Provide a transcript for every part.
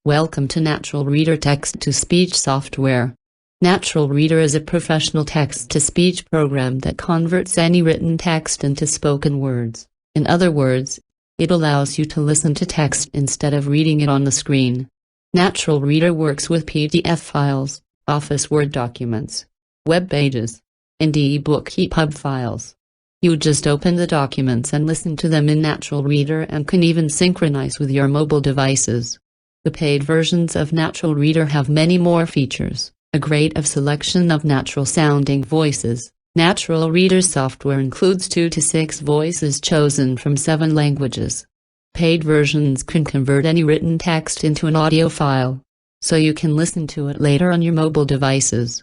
Welcome to Natural Reader text-to-speech software. Natural Reader is a professional text-to-speech program that converts any written text into spoken words. In other words, it allows you to listen to text instead of reading it on the screen. Natural Reader works with PDF files, Office Word documents, web pages, and ebook EPUB files. You just open the documents and listen to them in Natural Reader and can even synchronize with your mobile devices. The paid versions of Natural Reader have many more features, a great selection of natural-sounding voices. Natural Reader software includes 2 to 6 voices chosen from 7 languages. Paid versions can convert any written text into an audio file, so you can listen to it later on your mobile devices.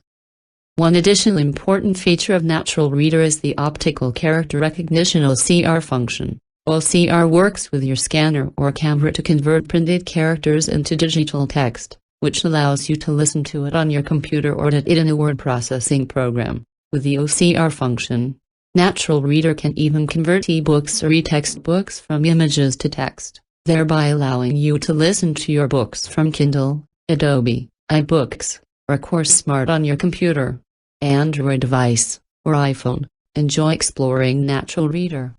One additional important feature of Natural Reader is the optical character recognition (OCR) function. OCR works with your scanner or camera to convert printed characters into digital text, which allows you to listen to it on your computer or edit it in a word processing program. With the OCR function, Natural Reader can even convert ebooks or e-textbooks from images to text, thereby allowing you to listen to your books from Kindle, Adobe, iBooks, or Course Smart on your computer, Android device, or iPhone. Enjoy exploring Natural Reader.